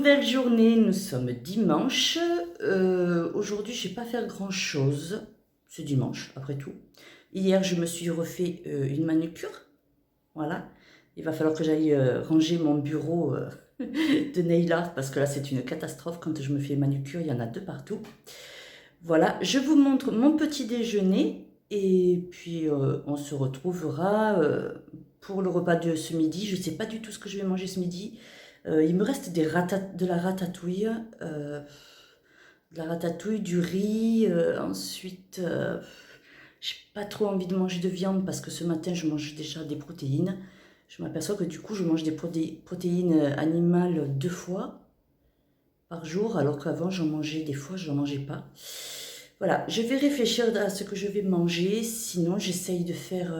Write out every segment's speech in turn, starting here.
Nouvelle journée, nous sommes dimanche. Aujourd'hui, je ne vais pas faire grand-chose. C'est dimanche, après tout. Hier, je me suis refait une manucure. Voilà. Il va falloir que j'aille ranger mon bureau de nail art parce que là, c'est une catastrophe. Quand je me fais manucure, il y en a 2 partout. Voilà, je vous montre mon petit déjeuner et puis on se retrouvera pour le repas de ce midi. Je ne sais pas du tout ce que je vais manger ce midi. Il me reste de la ratatouille, du riz. Ensuite, j'ai pas trop envie de manger de viande parce que ce matin, je mange déjà des protéines. Je m'aperçois que du coup, je mange des protéines animales 2 fois par jour, alors qu'avant, j'en mangeais des fois, je n'en mangeais pas. Voilà, je vais réfléchir à ce que je vais manger. Sinon, j'essaye de faire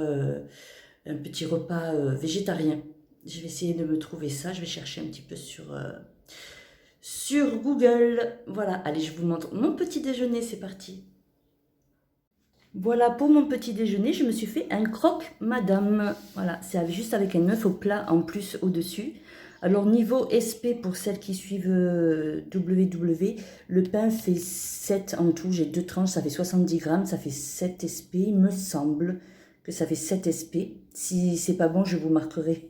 un petit repas végétarien. Je vais essayer de me trouver ça. Je vais chercher un petit peu sur Google. Voilà, allez, je vous montre mon petit déjeuner. C'est parti. Voilà, pour mon petit déjeuner, je me suis fait un croque-madame. Voilà, c'est juste avec un œuf au plat en plus au-dessus. Alors, niveau SP, pour celles qui suivent WW, le pain fait 7 en tout. J'ai 2 tranches, ça fait 70 grammes, ça fait 7 SP. Il me semble que ça fait 7 SP. Si c'est pas bon, je vous marquerai.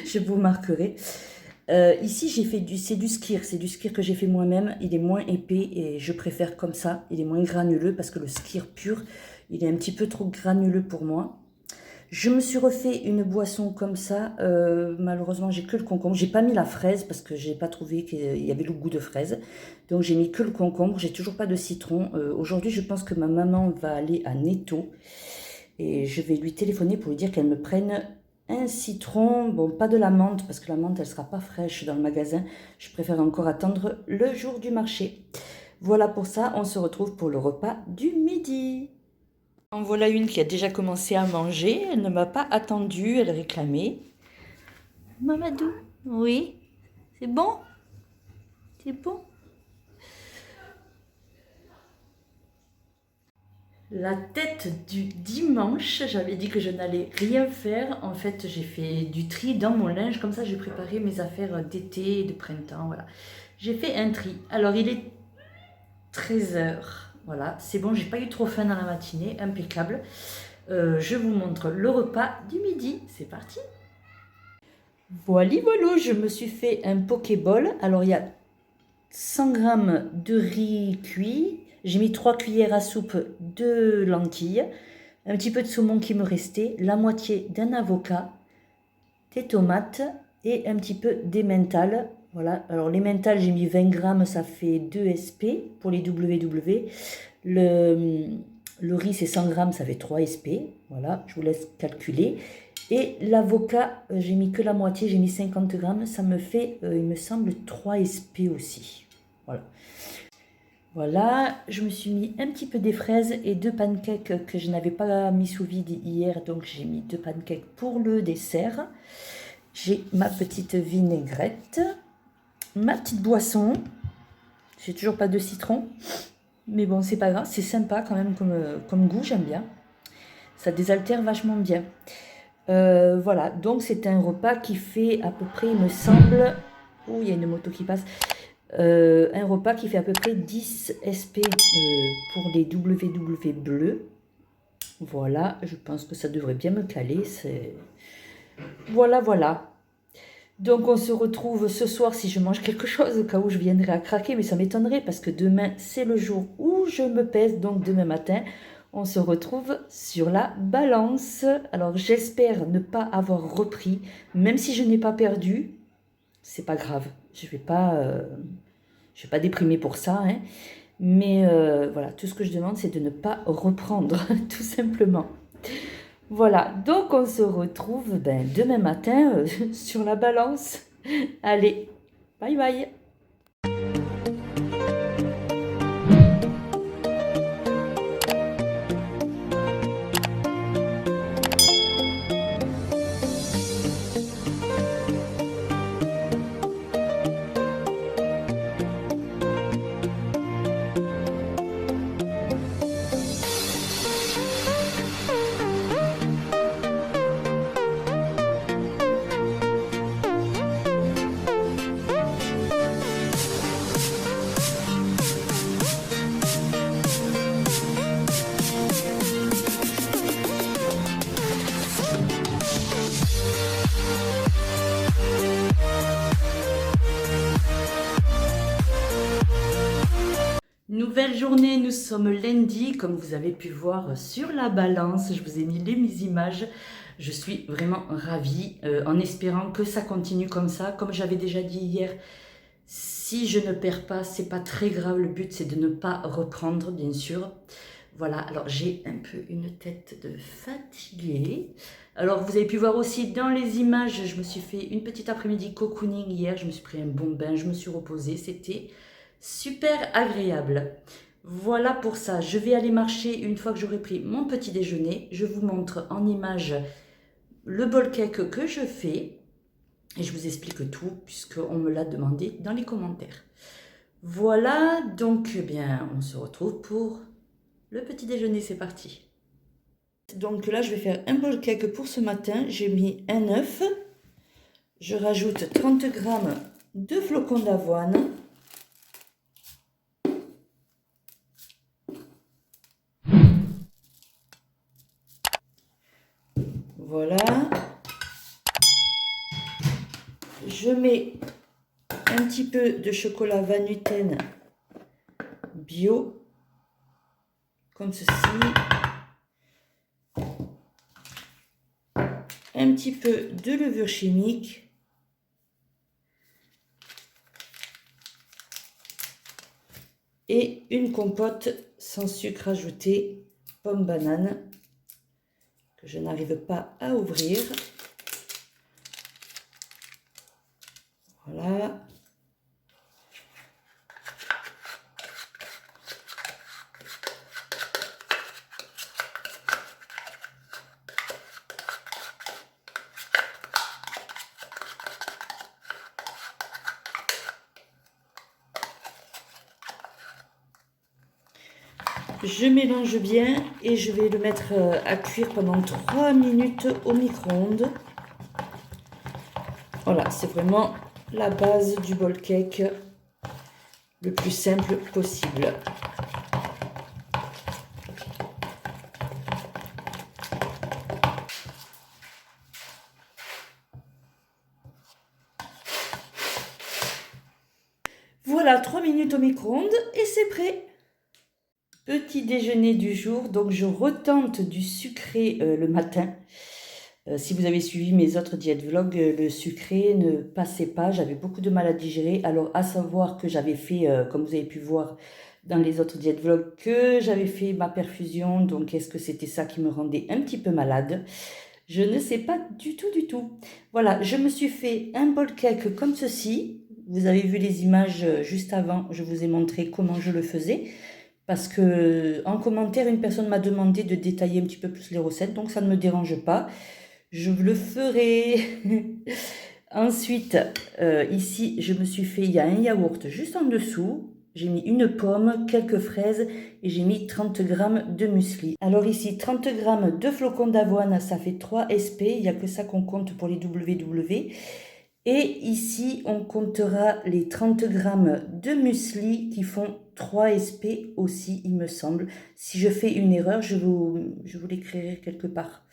Je vous marquerai. Ici, c'est du skyr. C'est du skyr que j'ai fait moi-même. Il est moins épais et je préfère comme ça. Il est moins granuleux parce que le skyr pur, il est un petit peu trop granuleux pour moi. Je me suis refait une boisson comme ça. Malheureusement, j'ai que le concombre. J'ai pas mis la fraise parce que j'ai pas trouvé qu'il y avait le goût de fraise. Donc, j'ai mis que le concombre. J'ai toujours pas de citron. Aujourd'hui, je pense que ma maman va aller à Netto. Et je vais lui téléphoner pour lui dire qu'elle me prenne un citron. Bon, pas de la menthe parce que la menthe, elle sera pas fraîche dans le magasin. Je préfère encore attendre le jour du marché. Voilà pour ça. On se retrouve pour le repas du midi. En voilà une qui a déjà commencé à manger. Elle ne m'a pas attendue, elle réclamait. Mamadou, oui, c'est bon? C'est bon? La tête du dimanche, j'avais dit que je n'allais rien faire. En fait, j'ai fait du tri dans mon linge. Comme ça, j'ai préparé mes affaires d'été et de printemps. Voilà. J'ai fait un tri. Alors, il est 13 h. Voilà, c'est bon, j'ai pas eu trop faim dans la matinée, impeccable. Je vous montre le repas du midi, c'est parti. Voilà, je me suis fait un pokéball. Alors il y a 100 g de riz cuit, j'ai mis 3 cuillères à soupe de lentilles, un petit peu de saumon qui me restait, la moitié d'un avocat, des tomates et un petit peu d'emmental. Voilà, alors l'emmental, j'ai mis 20 grammes, ça fait 2 SP pour les WW. Le riz, c'est 100 grammes, ça fait 3 SP. Voilà, je vous laisse calculer. Et l'avocat, j'ai mis que la moitié, j'ai mis 50 grammes. Ça me fait, il me semble, 3 SP aussi. Voilà. Voilà, je me suis mis un petit peu des fraises et 2 pancakes que je n'avais pas mis sous vide hier. Donc, j'ai mis 2 pancakes pour le dessert. J'ai ma petite vinaigrette. Ma petite boisson. J'ai toujours pas de citron. Mais bon, c'est pas grave. C'est sympa quand même comme goût. J'aime bien. Ça désaltère vachement bien. Voilà. Donc, c'est un repas qui fait à peu près, il me semble... Oh, il y a une moto qui passe. Un repas qui fait à peu près 10 SP pour les WW bleus. Voilà. Je pense que ça devrait bien me caler. Voilà, voilà. Donc, on se retrouve ce soir si je mange quelque chose, au cas où je viendrai à craquer, mais ça m'étonnerait parce que demain, c'est le jour où je me pèse. Donc, demain matin, on se retrouve sur la balance. Alors, j'espère ne pas avoir repris, même si je n'ai pas perdu. C'est pas grave. Je vais pas déprimer pour ça, hein. Mais voilà, tout ce que je demande, c'est de ne pas reprendre, tout simplement. Voilà, donc on se retrouve demain matin sur la balance. Allez, bye bye. Nouvelle journée, nous sommes lundi, comme vous avez pu voir sur la balance, je vous ai mis mes images. Je suis vraiment ravie, en espérant que ça continue comme ça. Comme j'avais déjà dit hier, si je ne perds pas, c'est pas très grave, le but c'est de ne pas reprendre, bien sûr. Voilà, alors j'ai un peu une tête de fatiguée. Alors vous avez pu voir aussi dans les images, je me suis fait une petite après-midi cocooning hier, je me suis pris un bon bain, je me suis reposée, c'était super agréable. Voilà pour ça, je vais aller marcher une fois que j'aurai pris mon petit déjeuner. Je vous montre en image le bol cake que je fais et je vous explique tout puisqu'on me l'a demandé dans les commentaires. Voilà, donc eh bien on se retrouve pour le petit déjeuner, c'est parti. Donc là je vais faire un bol cake pour ce matin, j'ai mis un œuf, je rajoute 30 g de flocons d'avoine. Voilà. Je mets un petit peu de chocolat Van-Houten bio, comme ceci. Un petit peu de levure chimique. Et une compote sans sucre ajouté, pomme banane, que je n'arrive pas à ouvrir. Voilà. Je mélange bien et je vais le mettre à cuire pendant 3 minutes au micro-ondes. Voilà, c'est vraiment la base du bol cake, le plus simple possible. Voilà, 3 minutes au micro-ondes et c'est prêt. Petit déjeuner du jour, donc je retente du sucré le matin. Si vous avez suivi mes autres diètes vlogs, le sucré ne passait pas, j'avais beaucoup de mal à digérer. Alors à savoir que j'avais fait, comme vous avez pu voir dans les autres diètes vlogs, que j'avais fait ma perfusion. Donc est-ce que c'était ça qui me rendait un petit peu malade? Je ne sais pas du tout, du tout. Voilà, je me suis fait un bol cake comme ceci. Vous avez vu les images juste avant, je vous ai montré comment je le faisais. Parce que en commentaire, une personne m'a demandé de détailler un petit peu plus les recettes, donc ça ne me dérange pas. Je le ferai. Ensuite, ici, je me suis fait, il y a un yaourt juste en dessous. J'ai mis une pomme, quelques fraises et j'ai mis 30 g de muesli. Alors ici, 30 g de flocons d'avoine, ça fait 3 SP. Il n'y a que ça qu'on compte pour les WW. Et ici, on comptera les 30 g de muesli qui font 3 SP aussi, il me semble. Si je fais une erreur, je vous l'écrirai quelque part.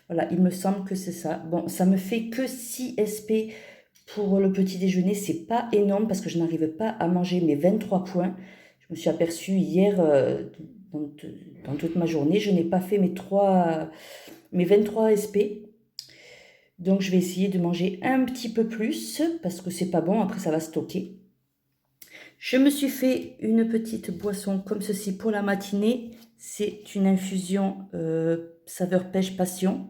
Voilà, il me semble que c'est ça. Bon, ça me fait que 6 SP pour le petit déjeuner. C'est pas énorme parce que je n'arrive pas à manger mes 23 points. Je me suis aperçue hier, dans toute ma journée, je n'ai pas fait mes 23 SP. Donc, je vais essayer de manger un petit peu plus parce que c'est pas bon. Après, ça va stocker. Je me suis fait une petite boisson comme ceci pour la matinée. C'est une infusion saveur pêche passion.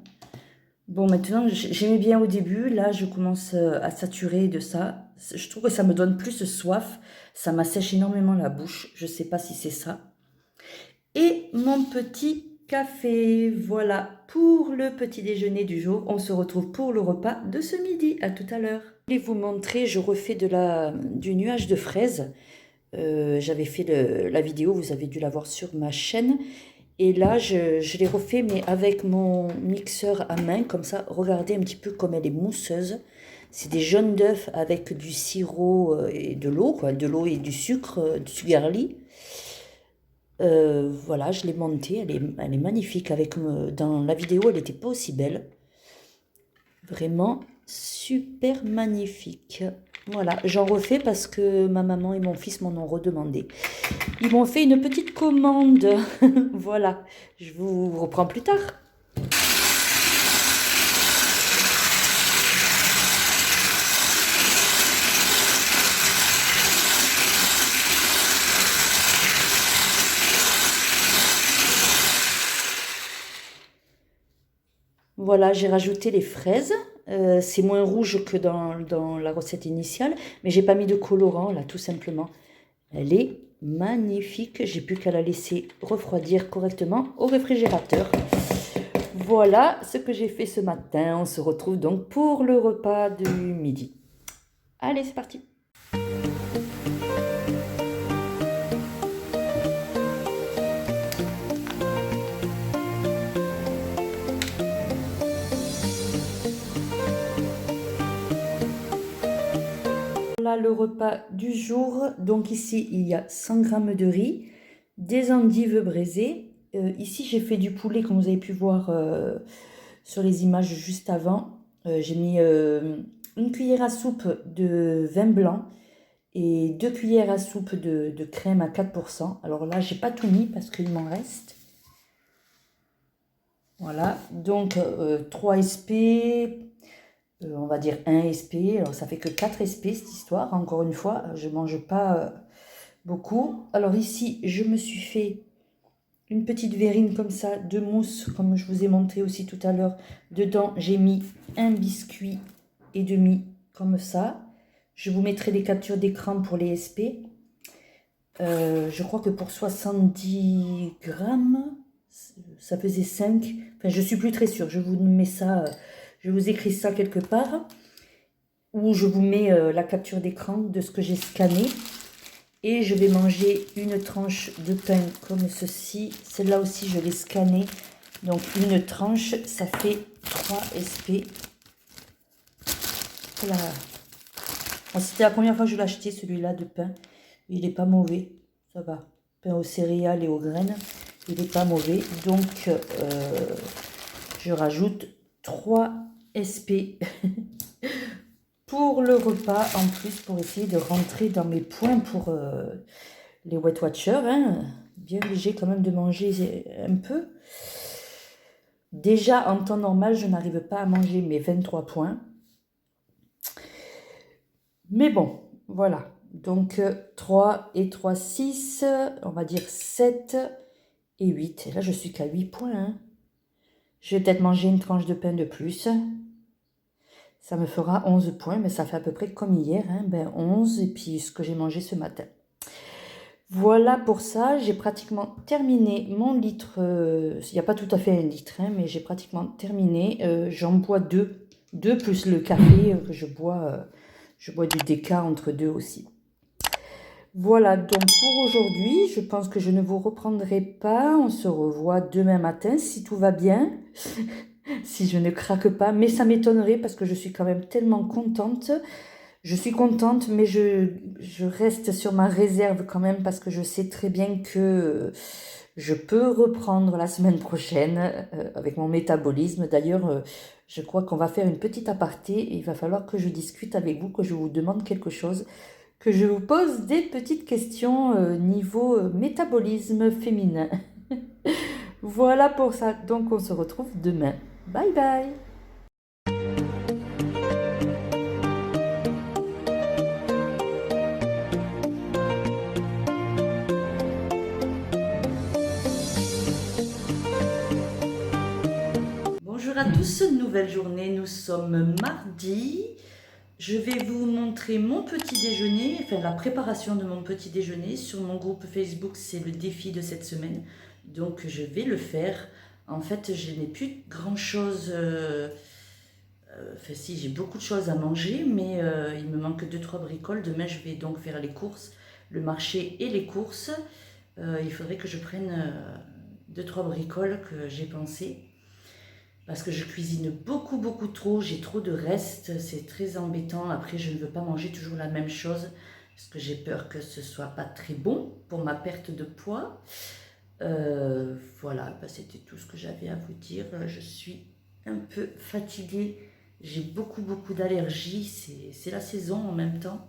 Bon, maintenant, j'aimais bien au début. Là, je commence à saturer de ça. Je trouve que ça me donne plus soif. Ça m'assèche énormément la bouche. Je ne sais pas si c'est ça. Et mon petit café. Voilà pour le petit déjeuner du jour. On se retrouve pour le repas de ce midi. À tout à l'heure. Je vais vous montrer, je refais du nuage de fraises. J'avais fait la vidéo, vous avez dû la voir sur ma chaîne. Et là, je l'ai refait, mais avec mon mixeur à main, comme ça. Regardez un petit peu comme elle est mousseuse. C'est des jaunes d'œufs avec du sirop et de l'eau, quoi. De l'eau et du sucre, du sugarly. Voilà, je l'ai montée, elle est magnifique. Dans la vidéo, elle n'était pas aussi belle. Vraiment, super magnifique. Voilà, j'en refais parce que ma maman et mon fils m'en ont redemandé. Ils m'ont fait une petite commande. Voilà, je vous reprends plus tard. Voilà, j'ai rajouté les fraises. C'est moins rouge que dans la recette initiale, mais j'ai pas mis de colorant là, tout simplement. Elle est magnifique. J'ai plus qu'à la laisser refroidir correctement au réfrigérateur. Voilà ce que j'ai fait ce matin. On se retrouve donc pour le repas du midi. Allez, c'est parti. Voilà le repas du jour. Donc ici, il y a 100 g de riz, des endives braisées. Ici, j'ai fait du poulet, comme vous avez pu voir sur les images juste avant. J'ai mis une cuillère à soupe de vin blanc et 2 cuillères à soupe de crème à 4%. Alors là, j'ai pas tout mis parce qu'il m'en reste. Voilà, donc 3 SP, on va dire 1 SP, alors ça fait que 4 SP cette histoire, encore une fois, je ne mange pas beaucoup. Alors ici, je me suis fait une petite verrine comme ça, de mousse, comme je vous ai montré aussi tout à l'heure. Dedans, j'ai mis un biscuit et demi, comme ça. Je vous mettrai des captures d'écran pour les SP. Je crois que pour 70 grammes, ça faisait 5. Enfin, je suis plus très sûre. Je vous mets ça, je vous écris ça quelque part. Ou je vous mets la capture d'écran de ce que j'ai scanné. Et je vais manger une tranche de pain comme ceci. Celle-là aussi, je l'ai scanné. Donc, une tranche, ça fait 3 SP. Voilà. Bon, c'était la première fois que je l'achetais, celui-là de pain. Il n'est pas mauvais, ça va. Pain aux céréales et aux graines, il n'est pas mauvais. Donc, je rajoute 3 SP pour le repas, en plus, pour essayer de rentrer dans mes points pour les Weight Watchers. Hein. Bien obligé quand même de manger un peu. Déjà, en temps normal, je n'arrive pas à manger mes 23 points. Mais bon, voilà. Donc 3 et 3, 6, on va dire 7 et 8. Et là, je suis qu'à 8 points. Hein. Je vais peut-être manger une tranche de pain de plus. Ça me fera 11 points, mais ça fait à peu près comme hier. Hein. Ben 11 et puis ce que j'ai mangé ce matin. Voilà pour ça, j'ai pratiquement terminé mon litre. Il n'y a pas tout à fait un litre, hein, mais j'ai pratiquement terminé. J'en bois 2. 2 plus le café que je bois du déca entre deux aussi. Voilà donc pour aujourd'hui. Je pense que je ne vous reprendrai pas. On se revoit demain matin si tout va bien. Si je ne craque pas. Mais ça m'étonnerait parce que je suis quand même tellement contente. Je suis contente, mais je reste sur ma réserve quand même parce que je sais très bien que je peux reprendre la semaine prochaine avec mon métabolisme. D'ailleurs, je crois qu'on va faire une petite aparté et il va falloir que je discute avec vous, que je vous demande quelque chose, que je vous pose des petites questions niveau métabolisme féminin. Voilà pour ça. Donc, on se retrouve demain. Bye bye! Bonjour à tous, nouvelle journée, nous sommes mardi. Je vais vous montrer mon petit déjeuner, enfin la préparation de mon petit déjeuner. Sur mon groupe Facebook, c'est le défi de cette semaine, donc je vais le faire. En fait, je n'ai plus grand chose, enfin si, j'ai beaucoup de choses à manger, mais il me manque 2-3 bricoles. Demain, je vais donc faire les courses, le marché et les courses. Il faudrait que je prenne 2-3 bricoles que j'ai pensé. Parce que je cuisine beaucoup trop, j'ai trop de restes, c'est très embêtant. Après, je ne veux pas manger toujours la même chose parce que j'ai peur que ce soit pas très bon pour ma perte de poids. Voilà, bah, c'était tout ce que j'avais à vous dire. Je suis un peu fatiguée J'ai beaucoup d'allergies, c'est la saison en même temps.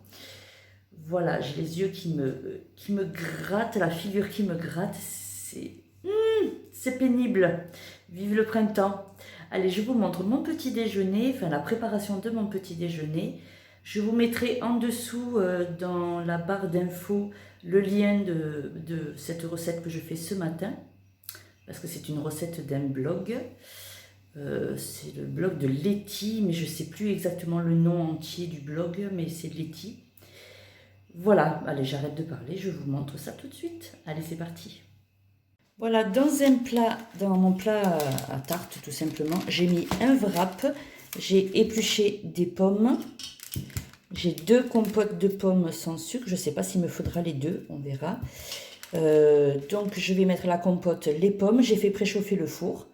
Voilà, j'ai les yeux qui me grattent, la figure qui me gratte, c'est pénible. Vive le printemps. Allez, je vous montre mon petit déjeuner, enfin la préparation de mon petit déjeuner. Je vous mettrai en dessous dans la barre d'infos le lien de cette recette que je fais ce matin, parce que c'est une recette d'un blog. C'est le blog de Letty, mais je ne sais plus exactement le nom entier du blog, mais c'est Letty. Voilà, allez, j'arrête de parler, je vous montre ça tout de suite. Allez, c'est parti. Voilà, dans mon plat à tarte, tout simplement, j'ai mis un wrap, j'ai épluché des pommes, j'ai 2 compotes de pommes sans sucre, je ne sais pas s'il me faudra les 2, on verra. Donc, je vais mettre la compote, les pommes, j'ai fait préchauffer le four.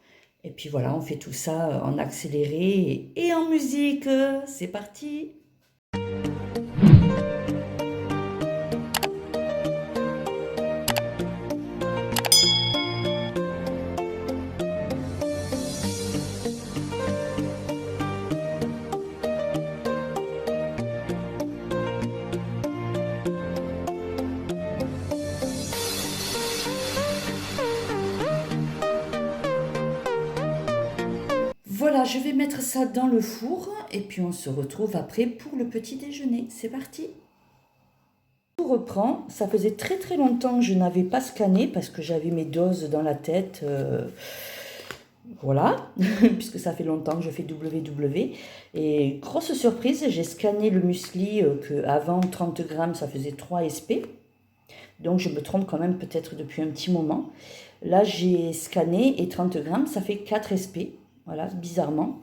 Et puis voilà, on fait tout ça en accéléré et en musique. C'est parti! Voilà, je vais mettre ça dans le four et puis on se retrouve après pour le petit déjeuner. C'est parti! Je reprends, ça faisait très longtemps que je n'avais pas scanné parce que j'avais mes doses dans la tête. Voilà, puisque ça fait longtemps que je fais WW. Et grosse surprise, j'ai scanné le muesli que avant 30 grammes, ça faisait 3 SP. Donc je me trompe quand même peut-être depuis un petit moment. Là, j'ai scanné et 30 grammes, ça fait 4 SP. Voilà, bizarrement.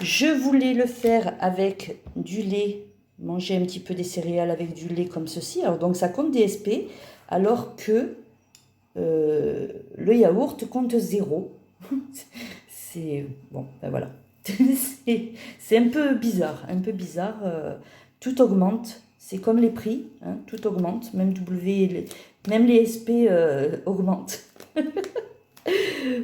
Je voulais le faire avec du lait, manger un petit peu des céréales avec du lait comme ceci. Alors donc ça compte des SP, alors que le yaourt compte 0. C'est bon, ben voilà. C'est un peu bizarre, tout augmente. C'est comme les prix, hein, tout augmente. Même même les SP augmentent.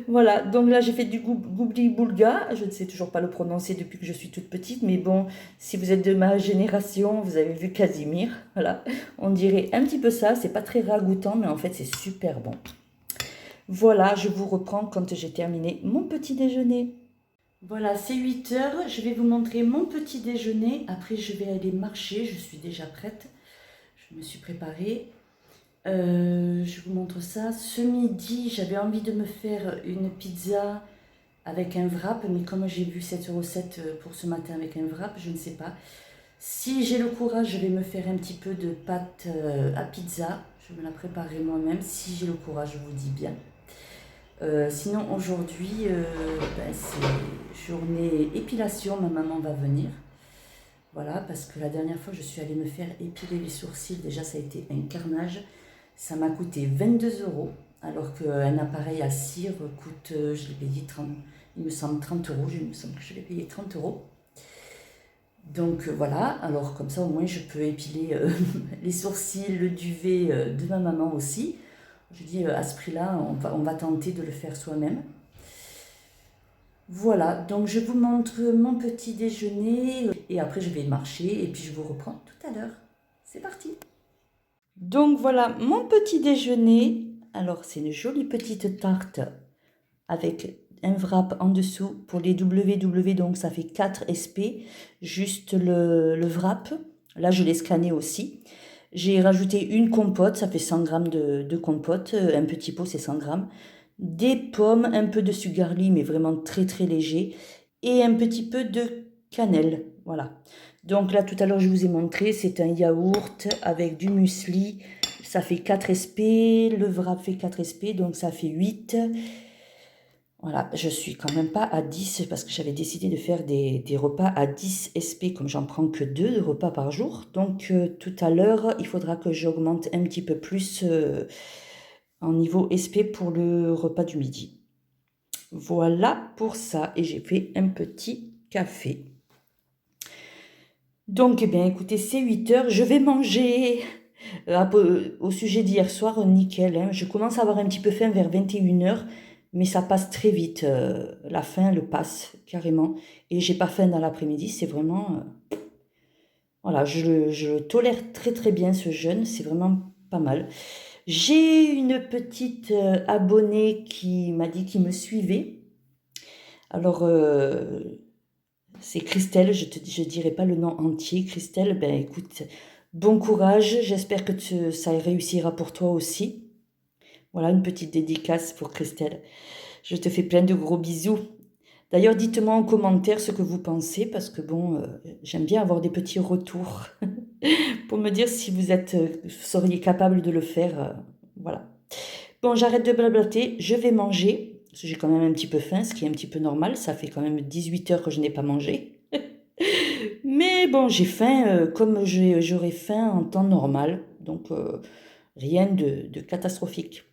Voilà, donc là j'ai fait du goubli-boulga, je ne sais toujours pas le prononcer depuis que je suis toute petite, mais bon, si vous êtes de ma génération, vous avez vu Casimir, voilà, on dirait un petit peu ça, c'est pas très ragoûtant, mais en fait c'est super bon. Voilà, je vous reprends quand j'ai terminé mon petit déjeuner. Voilà, c'est 8 heures, je vais vous montrer mon petit déjeuner, après je vais aller marcher, je suis déjà prête, je me suis préparée. Je vous montre ça. Ce midi, j'avais envie de me faire une pizza avec un wrap, mais comme j'ai vu cette recette pour ce matin avec un wrap, je ne sais pas. Si j'ai le courage, je vais me faire un petit peu de pâte à pizza. Je me la préparerai moi-même. Si j'ai le courage, je vous dis bien. Sinon, aujourd'hui, c'est journée épilation. Ma maman va venir. Voilà, parce que la dernière fois, je suis allée me faire épiler les sourcils. Déjà, ça a été un carnage. Ça m'a coûté 22 €, alors qu'un appareil à cire coûte, je l'ai payé 30, il me semble 30 €, il me semble que je l'ai payé 30 €. Donc voilà, alors comme ça au moins je peux épiler les sourcils, le duvet de ma maman aussi. Je dis à ce prix-là, on va tenter de le faire soi-même. Voilà, donc je vous montre mon petit déjeuner et après je vais marcher et puis je vous reprends tout à l'heure. C'est parti! Donc voilà mon petit déjeuner. Alors c'est une jolie petite tarte avec un wrap en dessous pour les WW, donc ça fait 4 SP, juste le wrap. Là je l'ai scanné aussi. J'ai rajouté une compote, ça fait 100 grammes de compote, un petit pot c'est 100 grammes. Des pommes, un peu de sugarly mais vraiment très léger et un petit peu de cannelle, voilà. Donc là, tout à l'heure, je vous ai montré, c'est un yaourt avec du muesli. Ça fait 4 SP, le wrap fait 4 SP, donc ça fait 8. Voilà, je suis quand même pas à 10 parce que j'avais décidé de faire des repas à 10 SP, comme j'en prends que 2 repas par jour. Donc tout à l'heure, il faudra que j'augmente un petit peu plus en niveau SP pour le repas du midi. Voilà pour ça, et j'ai fait un petit café. Donc, eh bien, écoutez, c'est 8 heures, je vais manger. Au sujet d'hier soir, nickel, hein, je commence à avoir un petit peu faim vers 21 heures. mais ça passe très vite. La faim le passe carrément. Et j'ai pas faim dans l'après-midi, c'est vraiment... voilà, je le tolère très très bien ce jeûne, c'est vraiment pas mal. J'ai une petite abonnée qui m'a dit qu'il me suivait. Alors, c'est Christelle, je dirai pas le nom entier. Christelle, ben écoute, bon courage, j'espère que ça réussira pour toi aussi. Voilà, une petite dédicace pour Christelle. Je te fais plein de gros bisous. D'ailleurs, dites-moi en commentaire ce que vous pensez, parce que bon, j'aime bien avoir des petits retours pour me dire si vous seriez capable de le faire. Voilà. Bon, j'arrête de blablater, je vais manger, parce que j'ai quand même un petit peu faim, ce qui est un petit peu normal, ça fait quand même 18 heures que je n'ai pas mangé. Mais bon, j'ai faim comme j'aurais faim en temps normal, donc rien de catastrophique.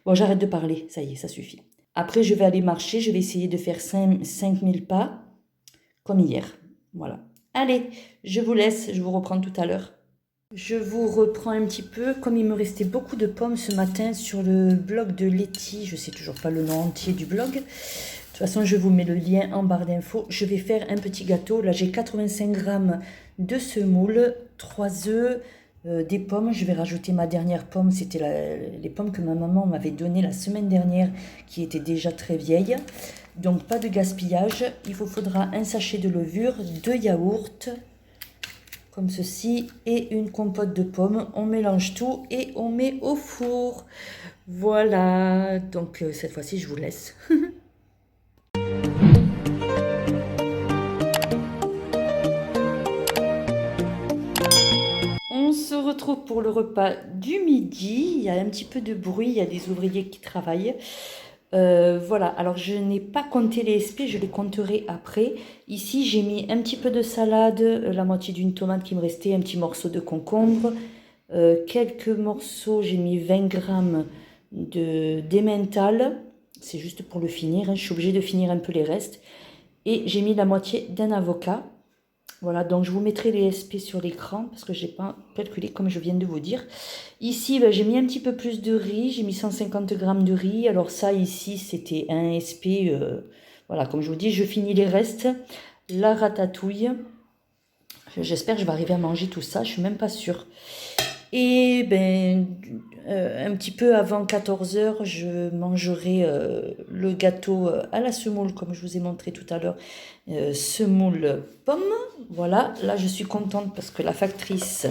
Bon, j'arrête de parler, ça y est, ça suffit. Après, je vais aller marcher, je vais essayer de faire 5000 pas, comme hier. Voilà. Allez, je vous laisse, je vous reprends tout à l'heure. Je vous reprends un petit peu, comme il me restait beaucoup de pommes ce matin sur le blog de Letty, je ne sais toujours pas le nom entier du blog. De toute façon, je vous mets le lien en barre d'infos. Je vais faire un petit gâteau. Là, j'ai 85 grammes de semoule, 3 œufs, des pommes. Je vais rajouter ma dernière pomme. C'était les pommes que ma maman m'avait données la semaine dernière, qui étaient déjà très vieilles. Donc, pas de gaspillage. Il vous faudra un sachet de levure, 2 yaourts, comme ceci, et une compote de pommes. On mélange tout et on met au four. Voilà, donc cette fois-ci, je vous laisse. On se retrouve pour le repas du midi. Il y a un petit peu de bruit, il y a des ouvriers qui travaillent. Voilà, alors je n'ai pas compté les SP, je les compterai après. Ici, j'ai mis un petit peu de salade, la moitié d'une tomate qui me restait, un petit morceau de concombre, quelques morceaux, j'ai mis 20 grammes d'emmental, c'est juste pour le finir, hein, je suis obligée de finir un peu les restes. Et j'ai mis la moitié d'un avocat. Voilà, donc je vous mettrai les SP sur l'écran parce que je n'ai pas calculé comme je viens de vous dire. Ici, ben, j'ai mis un petit peu plus de riz, j'ai mis 150 grammes de riz. Alors ça, ici, c'était un SP. Voilà, comme je vous dis, je finis les restes. La ratatouille. J'espère que je vais arriver à manger tout ça, je ne suis même pas sûre. Et ben, un petit peu avant 14 heures, je mangerai le gâteau à la semoule, comme je vous ai montré tout à l'heure. Semoule pomme. Voilà, là je suis contente parce que la factrice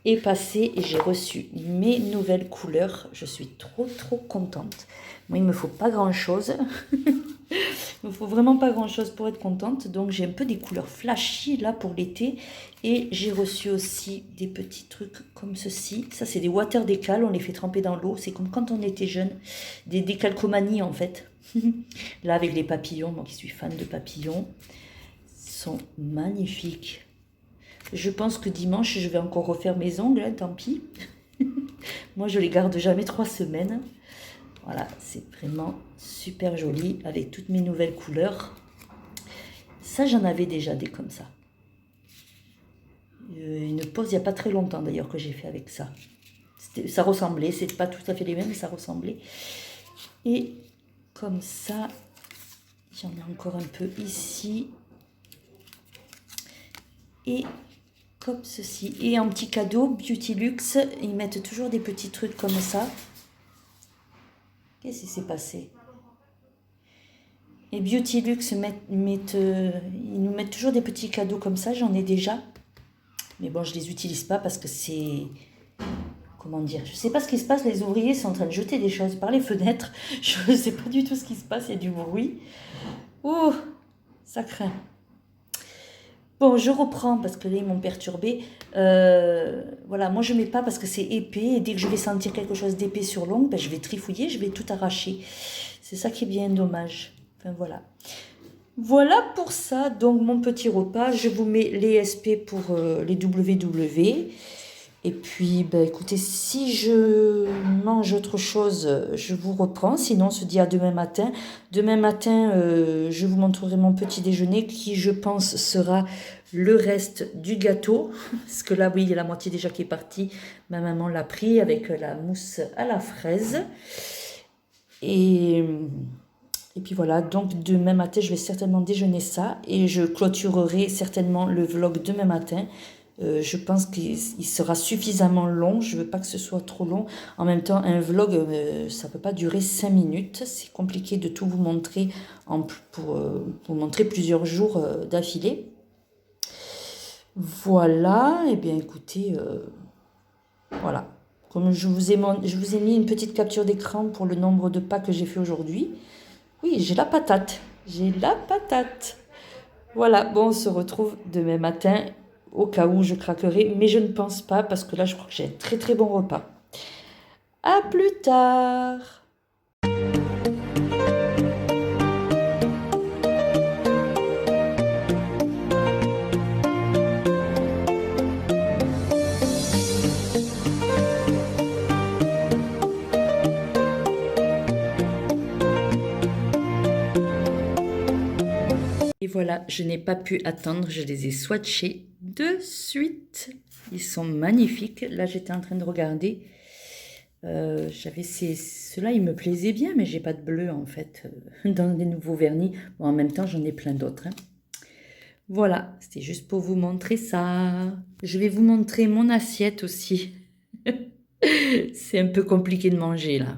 est passée et j'ai reçu mes nouvelles couleurs. Je suis trop contente. Moi, il ne me faut pas grand-chose. Il ne me faut vraiment pas grand-chose pour être contente. Donc, j'ai un peu des couleurs flashy là pour l'été. Et j'ai reçu aussi des petits trucs comme ceci. Ça, c'est des water décals. On les fait tremper dans l'eau. C'est comme quand on était jeune. Des décalcomanies, en fait. Là, avec les papillons. Moi qui suis fan de papillons. Ils sont magnifiques. Je pense que dimanche, je vais encore refaire mes ongles. Hein, tant pis. Moi, je les garde jamais 3 semaines. Voilà, c'est vraiment super joli avec toutes mes nouvelles couleurs. Ça, j'en avais déjà des comme ça. Une pause il n'y a pas très longtemps d'ailleurs que j'ai fait avec ça. Ça ressemblait, c'est pas tout à fait les mêmes, mais ça ressemblait. Et comme ça, j'en ai encore un peu ici. Et comme ceci. Et en petit cadeau, Beauty Luxe, ils mettent toujours des petits trucs comme ça. Qu'est-ce qui s'est passé? Et Beauty Luxe, ils nous mettent toujours des petits cadeaux comme ça, j'en ai déjà. Mais bon, je ne les utilise pas parce que c'est... Comment dire? Je ne sais pas ce qui se passe, les ouvriers sont en train de jeter des choses par les fenêtres. Je ne sais pas du tout ce qui se passe, il y a du bruit. Ouh, ça craint. Bon, je reprends parce que là, ils m'ont perturbé. Voilà, moi, je ne mets pas parce que c'est épais. Et dès que je vais sentir quelque chose d'épais sur l'ongle, ben, je vais trifouiller, je vais tout arracher. C'est ça qui est bien dommage. Enfin, voilà. Voilà pour ça, donc mon petit repas. Je vous mets les SP pour les WW. Et puis, ben, écoutez, si je mange autre chose, je vous reprends. Sinon, on se dit à demain matin. Demain matin, je vous montrerai mon petit déjeuner qui, je pense, sera le reste du gâteau. Parce que là, oui, il y a la moitié déjà qui est partie. Ma maman l'a pris avec la mousse à la fraise. Et Et puis voilà, donc demain matin, je vais certainement déjeuner ça et je clôturerai certainement le vlog demain matin. Je pense qu'il sera suffisamment long, je ne veux pas que ce soit trop long. En même temps, un vlog, ça ne peut pas durer 5 minutes. C'est compliqué de tout vous montrer pour montrer plusieurs jours d'affilée. Voilà, et bien écoutez, voilà. Comme je vous ai mis une petite capture d'écran pour le nombre de pas que j'ai fait aujourd'hui. Oui, j'ai la patate. J'ai la patate. Voilà, bon, on se retrouve demain matin au cas où je craquerai, mais je ne pense pas parce que là, je crois que j'ai un très très bon repas. À plus tard! Et voilà, je n'ai pas pu attendre, je les ai swatchés de suite. Ils sont magnifiques. Là, j'étais en train de regarder. Ceux-là, ils me plaisaient bien, mais j'ai pas de bleu en fait dans les nouveaux vernis. Bon, en même temps, j'en ai plein d'autres. Hein. Voilà, c'était juste pour vous montrer ça. Je vais vous montrer mon assiette aussi. C'est un peu compliqué de manger là.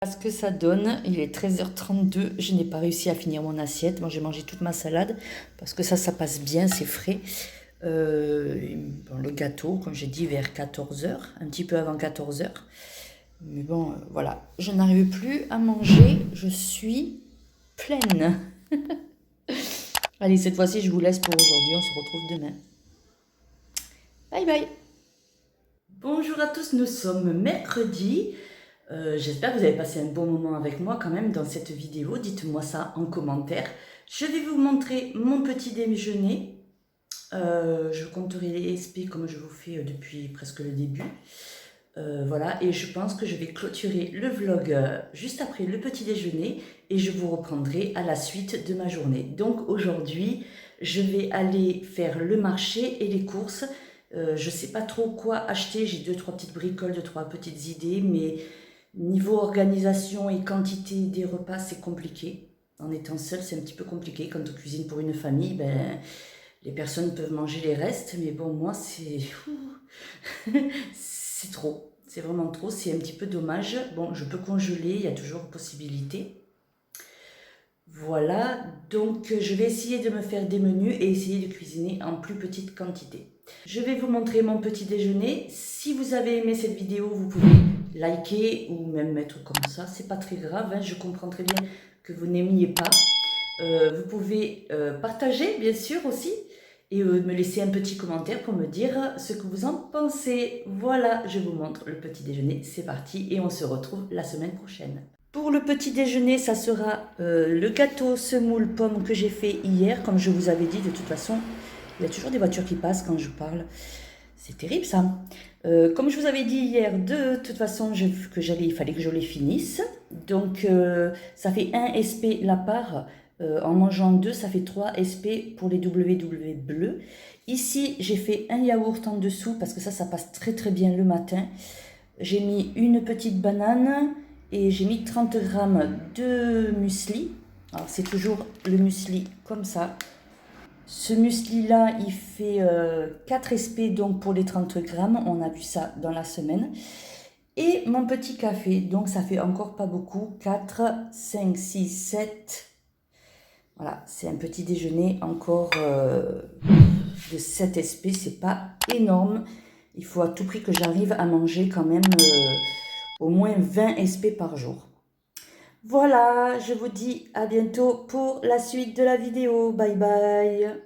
Ce que ça donne, il est 13h32, je n'ai pas réussi à finir mon assiette. Moi, j'ai mangé toute ma salade parce que ça passe bien, c'est frais. Bon, le gâteau, comme j'ai dit, vers 14h, un petit peu avant 14h. Mais bon, voilà, je n'arrive plus à manger, je suis pleine. Allez, cette fois-ci, je vous laisse pour aujourd'hui, on se retrouve demain. Bye bye. Bonjour à tous, nous sommes mercredi. J'espère que vous avez passé un bon moment avec moi quand même dans cette vidéo. Dites-moi ça en commentaire. Je vais vous montrer mon petit déjeuner. Je compterai les SP comme je vous fais depuis presque le début. Voilà, et je pense que je vais clôturer le vlog juste après le petit déjeuner et je vous reprendrai à la suite de ma journée. Donc aujourd'hui, je vais aller faire le marché et les courses. Je ne sais pas trop quoi acheter, j'ai 2-3 petites bricoles, 2-3 petites idées, mais niveau organisation et quantité des repas, c'est compliqué. En étant seul, c'est un petit peu compliqué. Quand on cuisine pour une famille, ben, les personnes peuvent manger les restes, mais bon, moi, c'est c'est trop. C'est vraiment trop, c'est un petit peu dommage. Bon, je peux congeler, il y a toujours possibilité. Voilà, donc je vais essayer de me faire des menus et essayer de cuisiner en plus petite quantité. Je vais vous montrer mon petit déjeuner. Si vous avez aimé cette vidéo, vous pouvez liker ou même mettre comme ça. C'est pas très grave, hein, je comprends très bien que vous n'aimiez pas. Vous pouvez partager, bien sûr, aussi. Et me laisser un petit commentaire pour me dire ce que vous en pensez. Voilà, je vous montre le petit déjeuner. C'est parti et on se retrouve la semaine prochaine. Pour le petit déjeuner, ça sera le gâteau semoule pomme que j'ai fait hier. Comme je vous avais dit, de toute façon, il y a toujours des voitures qui passent quand je parle. C'est terrible ça. Comme je vous avais dit hier, de toute façon, il fallait que je les finisse. Donc, ça fait 1 SP la part. En mangeant 2, ça fait 3 SP pour les WW bleus. Ici, j'ai fait un yaourt en dessous parce que ça passe très très bien le matin. J'ai mis une petite banane et j'ai mis 30 g de muesli. Alors, c'est toujours le muesli comme ça. Ce muesli-là, il fait 4 SP donc pour les 30 grammes. On a vu ça dans la semaine. Et mon petit café, donc ça fait encore pas beaucoup. 4, 5, 6, 7... Voilà, c'est un petit déjeuner encore de 7 SP, c'est pas énorme. Il faut à tout prix que j'arrive à manger quand même au moins 20 SP par jour. Voilà, je vous dis à bientôt pour la suite de la vidéo. Bye bye.